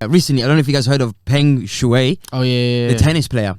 recently, I don't know if you guys heard of Peng Shuai, the tennis player.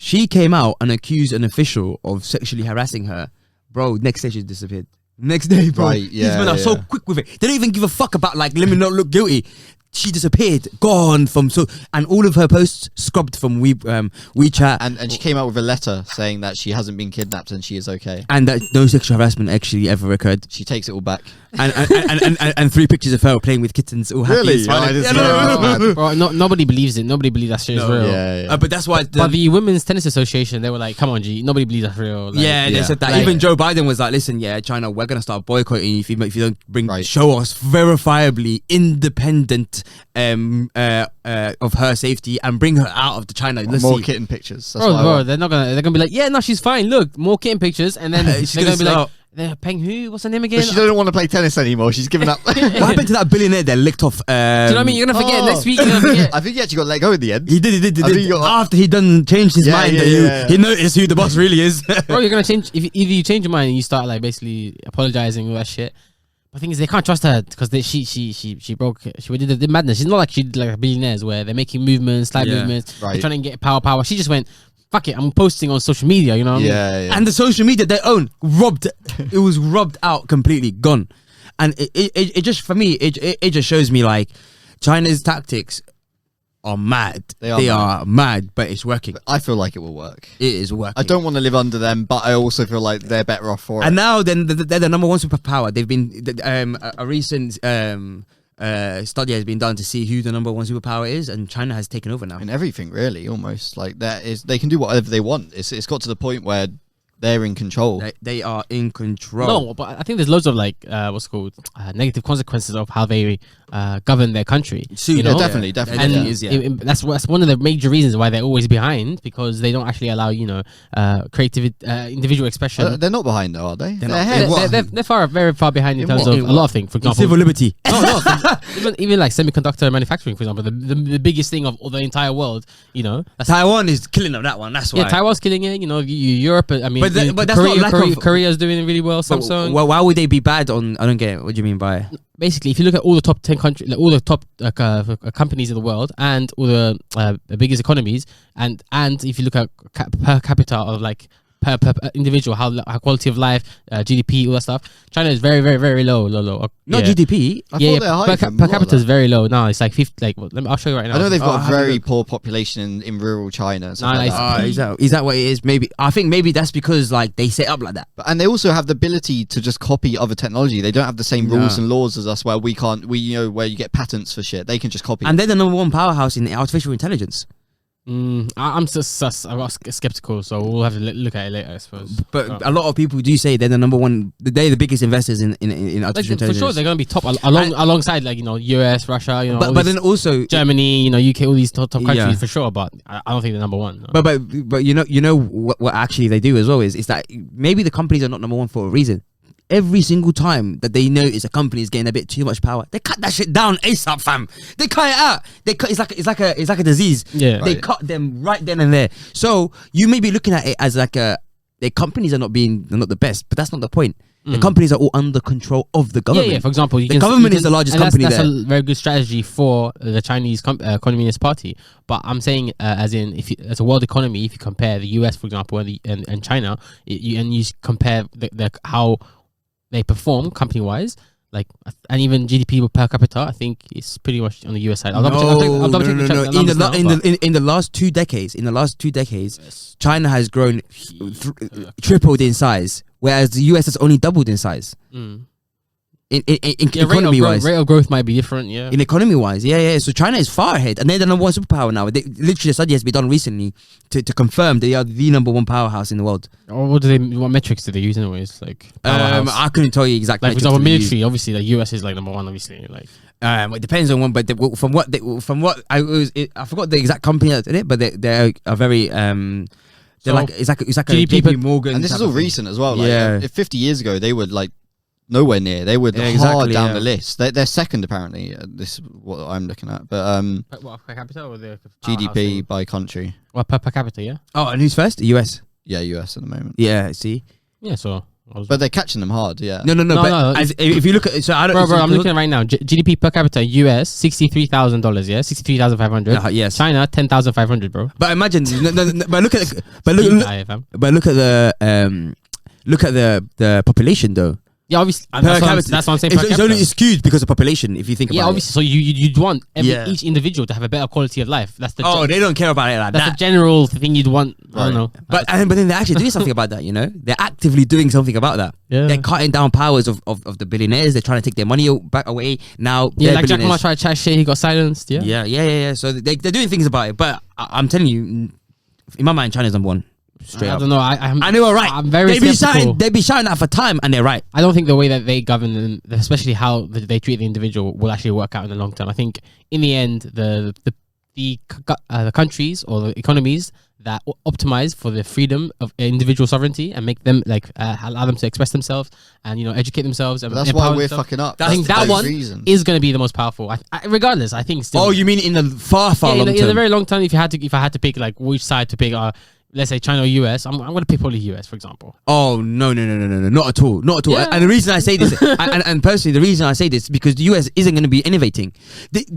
She came out and accused an official of sexually harassing her. Bro, next day she disappeared. Next day, bro. Right, yeah, These men are so quick with it. They don't even give a fuck about like let me not look guilty. She disappeared, gone from and all of her posts scrubbed from WeChat. And she came out with a letter saying that she hasn't been kidnapped and she is okay. And that no sexual harassment actually ever occurred. She takes it all back. And 3 pictures of her playing with kittens, all happy. Really? Bro, nobody believes it. Nobody believes that shit is real. Yeah. But that's why. But the Women's Tennis Association, they were like, "Come on, G, nobody believes that's real." Like, they said that. Like, even Joe Biden was like, "Listen, China, we're gonna start boycotting you if you don't show us verifiably independent of her safety and bring her out of the China." More kitten pictures, bro. They're gonna be like, "Yeah, no, she's fine. Look, more kitten pictures," and then they're gonna be like. Peng who? What's her name again? But she doesn't want to play tennis anymore. She's given up. What happened to that billionaire that licked off? Do you know what I mean? You're gonna forget next week. You're gonna forget. I think he actually got let go in the end. He did. After he done changed his mind, he noticed who the boss really is. Bro, you're gonna change if you change your mind and you start like basically apologizing all that shit. But the thing is, they can't trust her because she did the madness. She's not like she did like billionaires where they're making movements, slight movements, they're trying to get power. She just went. Fuck it, I'm posting on social media, you know what I mean? Yeah. And the social media they own, it was robbed out completely, gone. And it just, for me, it just shows me like China's tactics are mad. They are mad, but it's working. I feel like it will work. It is working. I don't want to live under them, but I also feel like they're better off for it. And now then they're the number one superpower. They've been, a recent study has been done to see who the number one superpower is, and China has taken over now. In everything, really, almost. Like, they can do whatever they want. It's got to the point where they're in control. They are in control. No, but I think there's loads of like negative consequences of how they govern their country. You know? Definitely. And that's one of the major reasons why they're always behind, because they don't actually allow creative individual expression. They're not behind though, are they? They're very far behind in terms of a lot of things. For example, civil liberty. No, even like semiconductor manufacturing, for example, the biggest thing of the entire world. Taiwan is killing them. That one. That's why. Yeah, Taiwan's killing it. Europe. I mean, but that's not lack of. Korea's doing really well. Samsung. Well, why would they be bad on? I don't get it. What do you mean by? Basically, if you look at all the top 10 countries, like all the top companies in the world, and all the biggest economies, and if you look at per capita of like per individual, how quality of life, GDP, all that stuff, China is very, very, very low. Not GDP. Per capita is very low. No, it's like 50. Like, I'll show you right now. I know they've got a very poor population in rural China. Is that what it is? Maybe I think maybe that's because like they set up like that. And they also have the ability to just copy other technology. They don't have the same rules and laws as us, where we can't. Where you get patents for shit. They can just copy. And they're the number one powerhouse in artificial intelligence. I'm sus. I'm skeptical, so we'll have to look at it later, I suppose. But a lot of people do say they're the number one. They're the biggest investors in artificial intelligence. For sure, they're going to be top alongside like US, Russia, But then also Germany, UK, all these top countries for sure. But I don't think they're number one. No. But you know what actually they do as well is that maybe the companies are not number one for a reason. Every single time that they notice a company is getting a bit too much power, they cut that shit down ASAP, fam. They cut it out. It's like a disease. Yeah, they cut them right then and there. So you may be looking at it as like their companies are not the best, but that's not the point. The companies are all under control of the government. Yeah. For example, the government is the largest company that's there. That's a very good strategy for the Chinese Communist Party. But I'm saying, as a world economy, if you compare the US, for example, and China, and you compare how they perform company-wise, like, and even GDP per capita, I think it's pretty much on the US side. No. In the last 2 decades, yes. China has grown tripled in size, whereas the US has only doubled in size. In economy-wise, rate of growth might be different. Yeah. In economy-wise, yeah. So China is far ahead, and they're the number one superpower now. Literally, a study has been done recently to confirm they are the number one powerhouse in the world. Or what metrics do they use anyways? Like, I couldn't tell you exactly. Like, for example, military, obviously, the US is like number one. Obviously, like. It depends on one, but from what I forgot the exact company that did it, but they are very They're like it's like a JP Morgan, and this is all recent as well. Like, 50 years ago, they were like nowhere near. They were hard down the list. They're second apparently. This is what I'm looking at. But what, per capita or the GDP by country? Well, per capita, yeah. Oh, and who's first? The US. Yeah, US at the moment. Yeah. See. Yeah. So But they're catching them hard, yeah. No. But if you look at, so I don't. Bro, I'm looking at it right now. GDP per capita, US $63,000, yeah, 63,500. Yes. China 10,500, bro. But imagine, but look at the population though. Yeah, obviously. That's what I'm saying. It's only skewed because of population. If you think about it. Yeah, obviously. So you'd want each individual to have a better quality of life. That's the. They don't care about it like that. That's the general thing you'd want. Right. I don't know. But then they're actually doing something about that. You know, they're actively doing something about that. Yeah. They're cutting down powers of the billionaires. They're trying to take their money back away now. Yeah, like Jack Ma tried to chat shit. He got silenced. Yeah. Yeah. So they're doing things about it. But I'm telling you, in my mind, China's number one. Straight up. I don't know. I know, right. I'm very skeptical. They've been shouting that for time, and they're right. I don't think the way that they govern, and especially how they treat the individual, will actually work out in the long term. I think in the end, the countries or the economies that optimize for the freedom of individual sovereignty and make them allow them to express themselves and educate themselves. And that's why we're fucking up. I think that one is going to be the most powerful. Regardless, I think. Still, you mean in the far long term? In the very long term, if I had to pick which side to pick, let's say China or US, I'm going to pick probably US, for example. Oh, no, not at all. Yeah. And the reason I say this, and personally, the reason I say this, because the US isn't going to be innovating.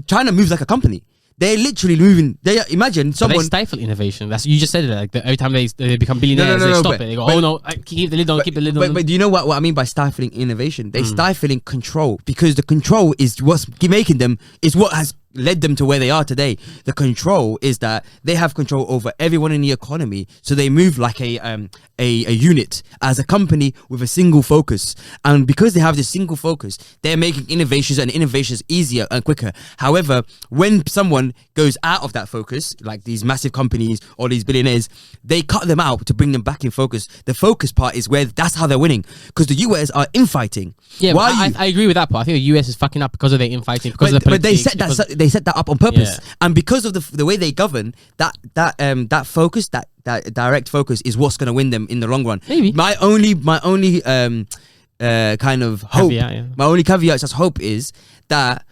China moves like a company. They're literally moving. Imagine someone. They stifle innovation. That's you just said it. Like every time they become billionaires, they stop it. They go, keep the lid on, keep the lid on. But do you know what I mean by stifling innovation? They're stifling control, because the control is what's making them, is what has led them to where they are today. The control is that they have control over everyone in the economy, so they move like a unit as a company with a single focus. And because they have this single focus, they're making innovations easier and quicker. However, when someone goes out of that focus, like these massive companies or these billionaires, they cut them out to bring them back in focus. The focus part is where that's how they're winning, because the US are infighting. Yeah, I agree with that part. I think the US is fucking up because of their infighting, because of the politics. But they set that up on purpose, and because of the way they govern, that focus, that direct focus, is what's going to win them in the long run. Maybe my only kind of hope, my only caveat slash hope is that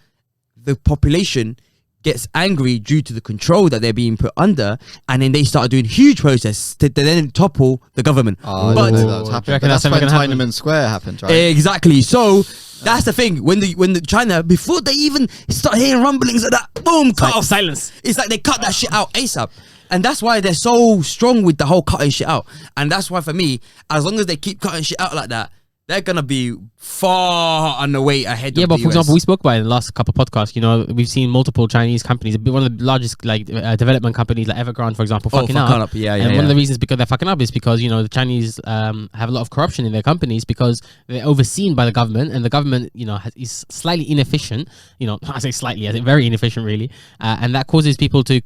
the population gets angry due to the control that they're being put under, and then they start doing huge protests to then topple the government. That's when Tiananmen Square happened, right? Exactly. So that's the thing. When the China, before they even start hearing rumblings of that, boom, cut off. Silence. It's like they cut that shit out ASAP. And that's why they're so strong with the whole cutting shit out. And that's why, for me, as long as they keep cutting shit out like that, they're gonna be far on the way ahead. Yeah, of but the for US. example, we spoke about it in the last couple of podcasts. We've seen multiple Chinese companies, one of the largest development companies, like Evergrande, for example, fucking up. And one of the reasons because they're fucking up is because the Chinese have a lot of corruption in their companies, because they're overseen by the government, and the government is slightly inefficient. I say slightly, I think very inefficient, really, and that causes people to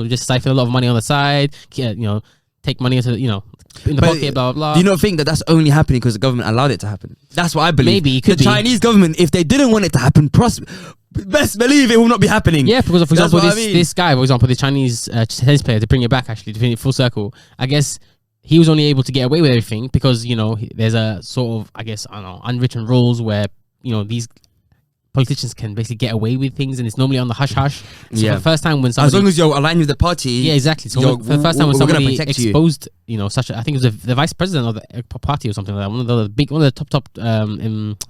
just siphon a lot of money on the side. Take money into in the pocket, blah blah blah. Do you not think that that's only happening because the government allowed it to happen? That's what I believe. Maybe it could the Chinese government, if they didn't want it to happen, best believe it will not be happening. Yeah, because for example, this guy, for example, the Chinese tennis player, to bring it back actually, to bring it full circle, I guess he was only able to get away with everything because there's a sort of, I guess, I don't know, unwritten rules where these politicians can basically get away with things, and it's normally on the hush hush. So for the first time when somebody, as long as you're aligned with the party, yeah, exactly. So for the first time when somebody exposed, such I think it was the vice president of the party or something like that, one of the top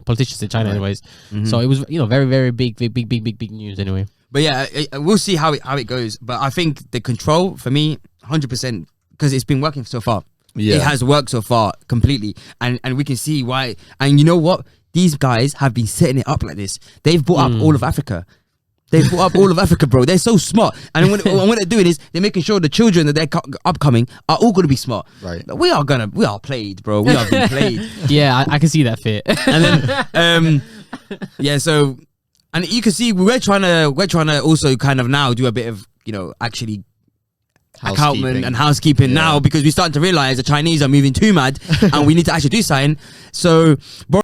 politicians in China, anyways. Mm-hmm. So it was very very big news anyway. But yeah, we'll see how it goes. But I think the control for me, 100%, because it's been working so far. Yeah, it has worked so far completely, and we can see why. And you know what? These guys have been setting it up like this. They've brought up all of Africa. They've brought up all of Africa, bro. They're so smart. And what they're doing is they're making sure the children that they're upcoming are all going to be smart. Right. We are played, bro. We are being played. Yeah, I can see that fit. And then, so, and you can see we're trying to also kind of now do a bit of, actually accountment and housekeeping now, because we're starting to realize the Chinese are moving too mad and we need to actually do something. So, bro,